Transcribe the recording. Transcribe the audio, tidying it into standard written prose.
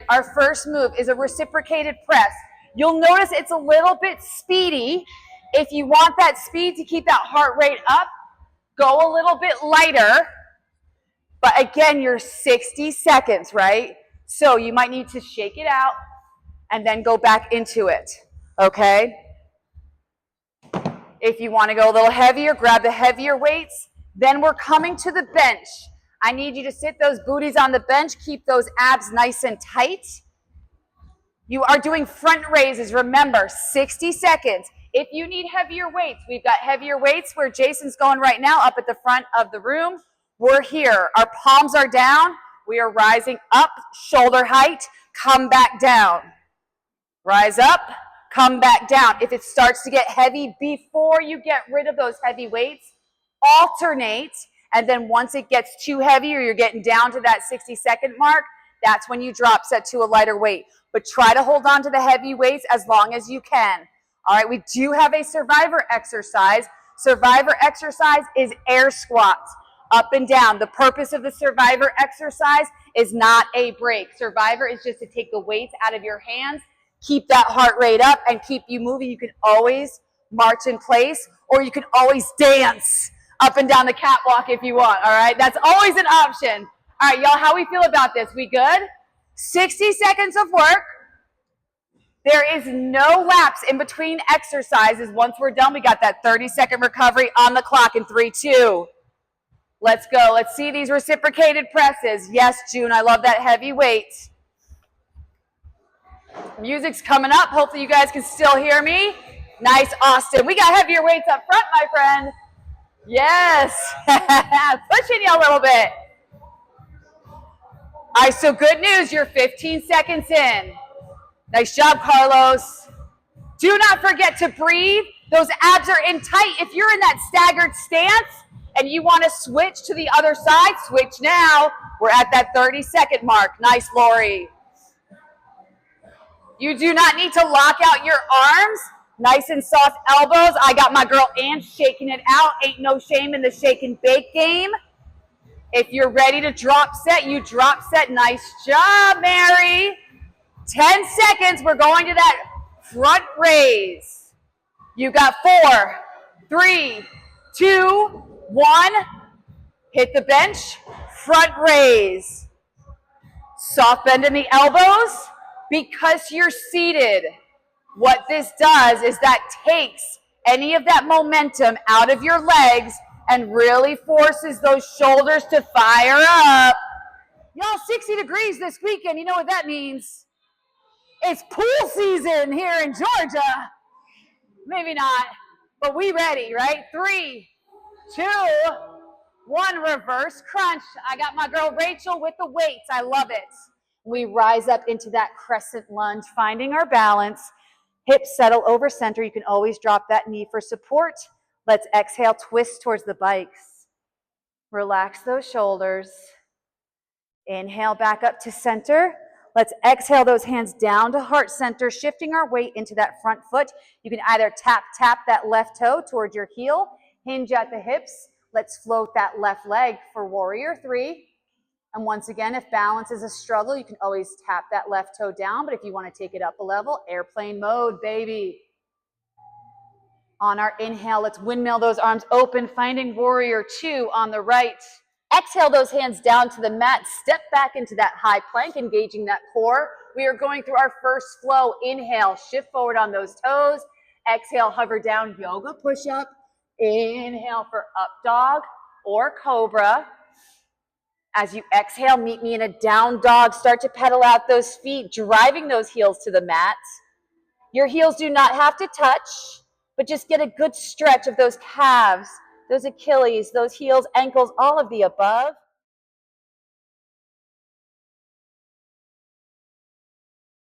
Our first move is a reciprocated press. You'll notice it's a little bit speedy. If you want that speed to keep that heart rate up, go a little bit lighter. But again, you're 60 seconds, right? So you might need to shake it out and then go back into it, okay? If you want to go a little heavier, grab the heavier weights. Then we're coming to the bench. I need you to sit those booties on the bench, keep those abs nice and tight. You are doing front raises, remember, 60 seconds. If you need heavier weights, we've got heavier weights where Jason's going right now up at the front of the room. We're here. Our palms are down. We are rising up, shoulder height, come back down. Rise up, come back down. If it starts to get heavy, before you get rid of those heavy weights, alternate. And then once it gets too heavy or you're getting down to that 60-second mark, that's when you drop set to a lighter weight. But try to hold on to the heavy weights as long as you can. All right, we do have a survivor exercise. Survivor exercise is air squats, up and down. The purpose of the survivor exercise is not a break. Survivor is just to take the weights out of your hands, keep that heart rate up, and keep you moving. You can always march in place, or you can always dance up and down the catwalk if you want, all right? That's always an option. All right, y'all, how we feel about this? We good? 60 seconds of work. There is no lapse in between exercises. Once we're done, we got that 30-second recovery on the clock in 3, 2. Let's go. Let's see these reciprocated presses. Yes, June, I love that heavy weight. Music's coming up. Hopefully you guys can still hear me. Nice, Austin. We got heavier weights up front, my friend. Yes. Pushing you a little bit. All right, so good news. You're 15 seconds in. Nice job, Carlos. Do not forget to breathe. Those abs are in tight. If you're in that staggered stance and you want to switch to the other side, switch now. We're at that 30-second mark. Nice, Lori. You do not need to lock out your arms. Nice and soft elbows. I got my girl Ann shaking it out. Ain't no shame in the shake and bake game. If you're ready to drop set, you drop set. Nice job, Mary. 10 seconds. We're going to that front raise. You got 4, 3, 2, 1. Hit the bench. Front raise. Soft bend in the elbows. Because you're seated, what this does is that takes any of that momentum out of your legs and really forces those shoulders to fire up. Y'all, 60 degrees this weekend. You know what that means? It's pool season here in Georgia. Maybe not, but we ready, right? 3, 2, 1, reverse crunch. I got my girl Rachel with the weights. I love it. We rise up into that crescent lunge, finding our balance. Hips settle over center. You can always drop that knee for support. Let's exhale, twist towards the bikes. Relax those shoulders. Inhale back up to center. Let's exhale those hands down to heart center, shifting our weight into that front foot. You can either tap that left toe towards your heel, hinge at the hips. Let's float that left leg for warrior 3. And once again, if balance is a struggle, you can always tap that left toe down. But if you want to take it up a level, airplane mode, baby. On our inhale, let's windmill those arms open, finding warrior 2 on the right. Exhale those hands down to the mat. Step back into that high plank, engaging that core. We are going through our first flow. Inhale, shift forward on those toes. Exhale, hover down, yoga push-up. Inhale for up dog or cobra. As you exhale, meet me in a down dog. Start to pedal out those feet, driving those heels to the mat. Your heels do not have to touch, but just get a good stretch of those calves, those Achilles, those heels, ankles, all of the above.